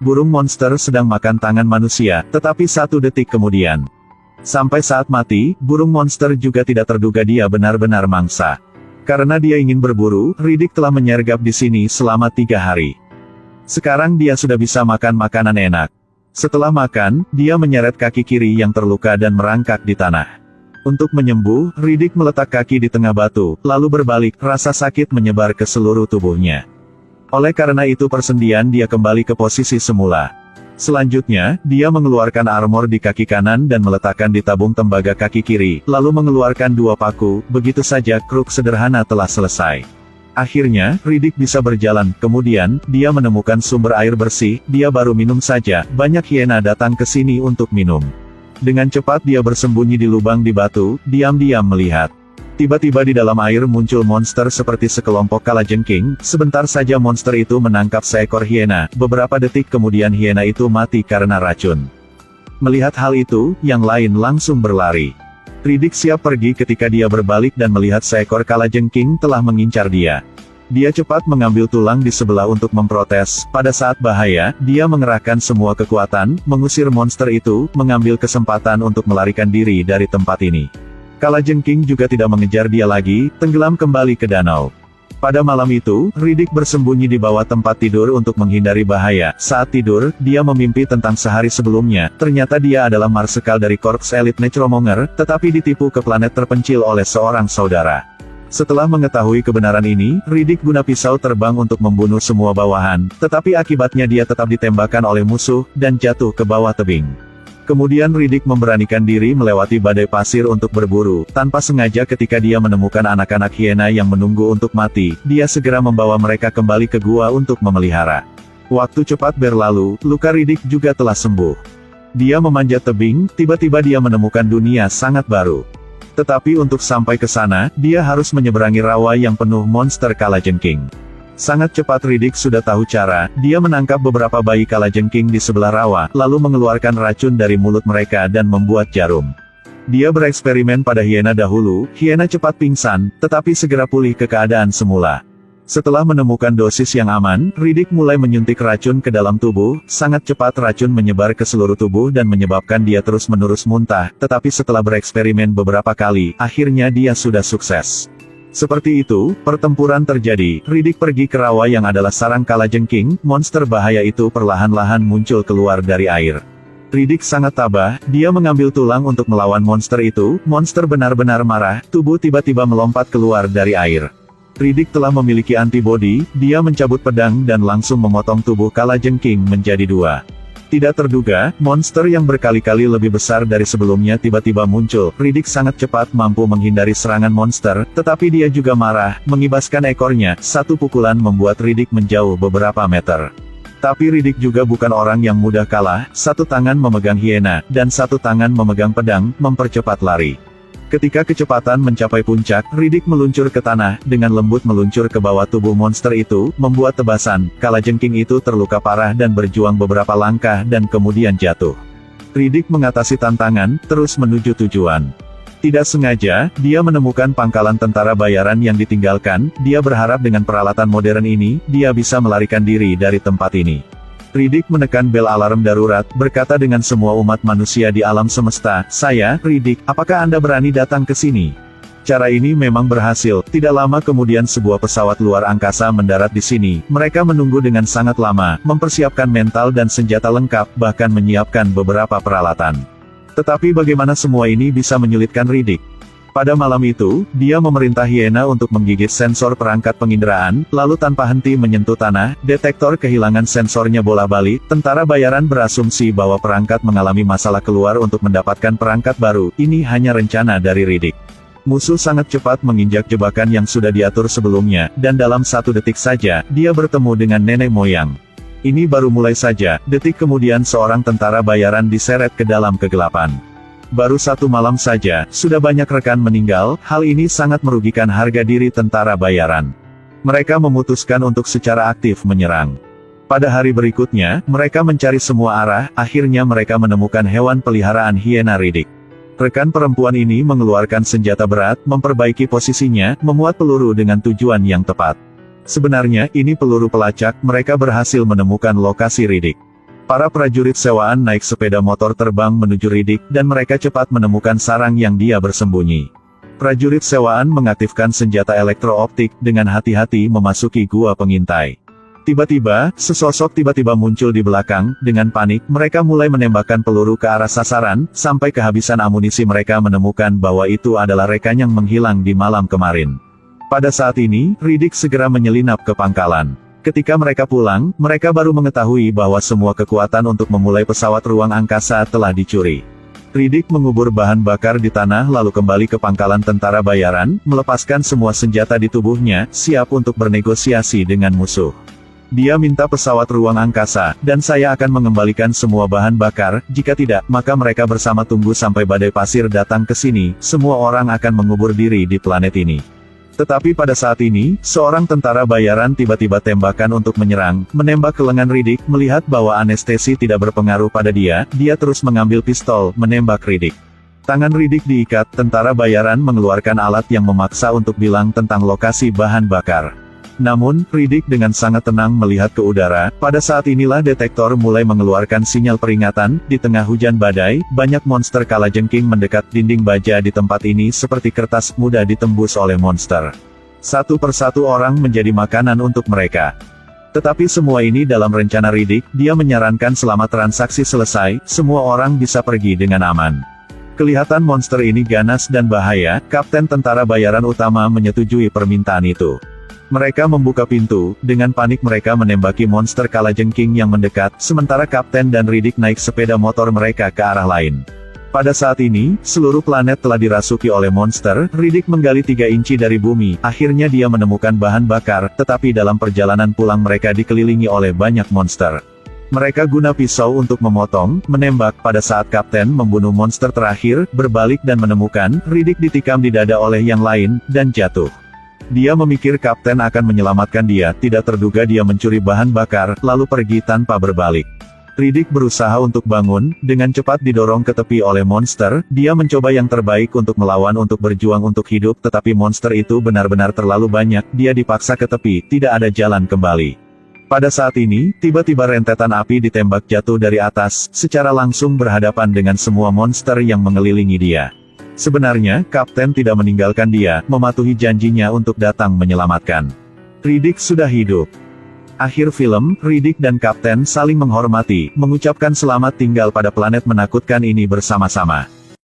Burung monster sedang makan tangan manusia, tetapi 1 detik kemudian. Sampai saat mati, burung monster juga tidak terduga dia benar-benar mangsa. Karena dia ingin berburu, Riddick telah menyergap di sini selama 3 hari. Sekarang dia sudah bisa makan makanan enak. Setelah makan, dia menyeret kaki kiri yang terluka dan merangkak di tanah. Untuk menyembuh, Riddick meletak kaki di tengah batu, lalu berbalik, rasa sakit menyebar ke seluruh tubuhnya. Oleh karena itu persendian dia kembali ke posisi semula. Selanjutnya, dia mengeluarkan armor di kaki kanan dan meletakkan di tabung tembaga kaki kiri, lalu mengeluarkan 2 paku, begitu saja kruk sederhana telah selesai. Akhirnya, Riddick bisa berjalan, kemudian, dia menemukan sumber air bersih, dia baru minum saja, banyak hiena datang ke sini untuk minum. Dengan cepat dia bersembunyi di lubang di batu, diam-diam melihat. Tiba-tiba di dalam air muncul monster seperti sekelompok kalajengking, sebentar saja monster itu menangkap seekor hiena, beberapa detik kemudian hiena itu mati karena racun. Melihat hal itu, yang lain langsung berlari. Riddick siap pergi ketika dia berbalik dan melihat seekor kalajengking telah mengincar dia. Dia cepat mengambil tulang di sebelah untuk memprotes, pada saat bahaya, dia mengerahkan semua kekuatan, mengusir monster itu, mengambil kesempatan untuk melarikan diri dari tempat ini. Kalajengking juga tidak mengejar dia lagi, tenggelam kembali ke danau. Pada malam itu, Riddick bersembunyi di bawah tempat tidur untuk menghindari bahaya. Saat tidur, dia memimpi tentang sehari sebelumnya, ternyata dia adalah marsekal dari Korps Elit Necromonger, tetapi ditipu ke planet terpencil oleh seorang saudara. Setelah mengetahui kebenaran ini, Riddick guna pisau terbang untuk membunuh semua bawahan, tetapi akibatnya dia tetap ditembakkan oleh musuh, dan jatuh ke bawah tebing. Kemudian Riddick memberanikan diri melewati badai pasir untuk berburu, tanpa sengaja ketika dia menemukan anak-anak hiena yang menunggu untuk mati, dia segera membawa mereka kembali ke gua untuk memelihara. Waktu cepat berlalu, luka Riddick juga telah sembuh. Dia memanjat tebing, tiba-tiba dia menemukan dunia sangat baru. Tetapi untuk sampai ke sana, dia harus menyeberangi rawa yang penuh monster kalajengking. Sangat cepat Riddick sudah tahu cara, dia menangkap beberapa bayi kalajengking di sebelah rawa, lalu mengeluarkan racun dari mulut mereka dan membuat jarum. Dia bereksperimen pada hiena dahulu, hiena cepat pingsan, tetapi segera pulih ke keadaan semula. Setelah menemukan dosis yang aman, Riddick mulai menyuntik racun ke dalam tubuh, sangat cepat racun menyebar ke seluruh tubuh dan menyebabkan dia terus-menerus muntah, tetapi setelah bereksperimen beberapa kali, akhirnya dia sudah sukses. Seperti itu, pertempuran terjadi, Riddick pergi ke rawa yang adalah sarang kalajengking, monster bahaya itu perlahan-lahan muncul keluar dari air. Riddick sangat tabah, dia mengambil tulang untuk melawan monster itu, monster benar-benar marah, tubuh tiba-tiba melompat keluar dari air. Riddick telah memiliki antibodi, dia mencabut pedang dan langsung memotong tubuh kalajengking menjadi 2. Tidak terduga, monster yang berkali-kali lebih besar dari sebelumnya tiba-tiba muncul. Riddick sangat cepat mampu menghindari serangan monster, tetapi dia juga marah, mengibaskan ekornya, 1 pukulan membuat Riddick menjauh beberapa meter. Tapi Riddick juga bukan orang yang mudah kalah, 1 tangan memegang hiena, dan 1 tangan memegang pedang, mempercepat lari. Ketika kecepatan mencapai puncak, Riddick meluncur ke tanah, dengan lembut meluncur ke bawah tubuh monster itu, membuat tebasan, kalajengking itu terluka parah dan berjuang beberapa langkah dan kemudian jatuh. Riddick mengatasi tantangan, terus menuju tujuan. Tidak sengaja, dia menemukan pangkalan tentara bayaran yang ditinggalkan, dia berharap dengan peralatan modern ini, dia bisa melarikan diri dari tempat ini. Riddick menekan bel alarm darurat, berkata dengan semua umat manusia di alam semesta, "Saya, Riddick, apakah Anda berani datang ke sini?" Cara ini memang berhasil, tidak lama kemudian sebuah pesawat luar angkasa mendarat di sini, mereka menunggu dengan sangat lama, mempersiapkan mental dan senjata lengkap, bahkan menyiapkan beberapa peralatan. Tetapi bagaimana semua ini bisa menyulitkan Riddick? Pada malam itu, dia memerintah hiena untuk menggigit sensor perangkat penginderaan, lalu tanpa henti menyentuh tanah, detektor kehilangan sensornya bola-balik, tentara bayaran berasumsi bahwa perangkat mengalami masalah keluar untuk mendapatkan perangkat baru, ini hanya rencana dari Riddick. Musuh sangat cepat menginjak jebakan yang sudah diatur sebelumnya, dan dalam 1 detik saja, dia bertemu dengan nenek moyang. Ini baru mulai saja, detik kemudian seorang tentara bayaran diseret ke dalam kegelapan. Baru 1 malam saja, sudah banyak rekan meninggal, hal ini sangat merugikan harga diri tentara bayaran. Mereka memutuskan untuk secara aktif menyerang. Pada hari berikutnya, mereka mencari semua arah, akhirnya mereka menemukan hewan peliharaan hiena Riddick. Rekan perempuan ini mengeluarkan senjata berat, memperbaiki posisinya, memuat peluru dengan tujuan yang tepat. Sebenarnya, ini peluru pelacak, mereka berhasil menemukan lokasi Riddick. Para prajurit sewaan naik sepeda motor terbang menuju Riddick dan mereka cepat menemukan sarang yang dia bersembunyi. Prajurit sewaan mengaktifkan senjata elektro-optik dengan hati-hati memasuki gua pengintai. Tiba-tiba, sesosok tiba-tiba muncul di belakang. Dengan panik, mereka mulai menembakkan peluru ke arah sasaran, sampai kehabisan amunisi. Mereka menemukan bahwa itu adalah rekan yang menghilang di malam kemarin. Pada saat ini, Riddick segera menyelinap ke pangkalan. Ketika mereka pulang, mereka baru mengetahui bahwa semua kekuatan untuk memulai pesawat ruang angkasa telah dicuri. Riddick mengubur bahan bakar di tanah lalu kembali ke pangkalan tentara bayaran, melepaskan semua senjata di tubuhnya, siap untuk bernegosiasi dengan musuh. Dia minta pesawat ruang angkasa, dan saya akan mengembalikan semua bahan bakar. Jika tidak, maka mereka bersama tunggu sampai badai pasir datang ke sini. Semua orang akan mengubur diri di planet ini. Tetapi pada saat ini, seorang tentara bayaran tiba-tiba tembakan untuk menyerang, menembak ke lengan Riddick. Melihat bahwa anestesi tidak berpengaruh pada dia, dia terus mengambil pistol, menembak Riddick. Tangan Riddick diikat, tentara bayaran mengeluarkan alat yang memaksa untuk bilang tentang lokasi bahan bakar. Namun, Riddick dengan sangat tenang melihat ke udara. Pada saat inilah detektor mulai mengeluarkan sinyal peringatan. Di tengah hujan badai, banyak monster kalajengking mendekat. Dinding baja di tempat ini seperti kertas, mudah ditembus oleh monster. Satu persatu orang menjadi makanan untuk mereka. Tetapi semua ini dalam rencana Riddick. Dia menyarankan selama transaksi selesai, semua orang bisa pergi dengan aman. Kelihatan monster ini ganas dan bahaya. Kapten tentara bayaran utama menyetujui permintaan itu. Mereka membuka pintu. Dengan panik mereka menembaki monster kalajengking yang mendekat, sementara Kapten dan Riddick naik sepeda motor mereka ke arah lain. Pada saat ini, seluruh planet telah dirasuki oleh monster. Riddick menggali 3 inci dari bumi. Akhirnya dia menemukan bahan bakar, tetapi dalam perjalanan pulang mereka dikelilingi oleh banyak monster. Mereka guna pisau untuk memotong, menembak. Pada saat Kapten membunuh monster terakhir, berbalik dan menemukan Riddick ditikam di dada oleh yang lain, dan jatuh. Dia memikir Kapten akan menyelamatkan dia. Tidak terduga dia mencuri bahan bakar, lalu pergi tanpa berbalik. Riddick berusaha untuk bangun, dengan cepat didorong ke tepi oleh monster. Dia mencoba yang terbaik untuk melawan, untuk berjuang untuk hidup, tetapi monster itu benar-benar terlalu banyak. Dia dipaksa ke tepi, tidak ada jalan kembali. Pada saat ini, tiba-tiba rentetan api ditembak jatuh dari atas, secara langsung berhadapan dengan semua monster yang mengelilingi dia. Sebenarnya, Kapten tidak meninggalkan dia, mematuhi janjinya untuk datang menyelamatkan. Riddick sudah hidup. Akhir film, Riddick dan Kapten saling menghormati, mengucapkan selamat tinggal pada planet menakutkan ini bersama-sama.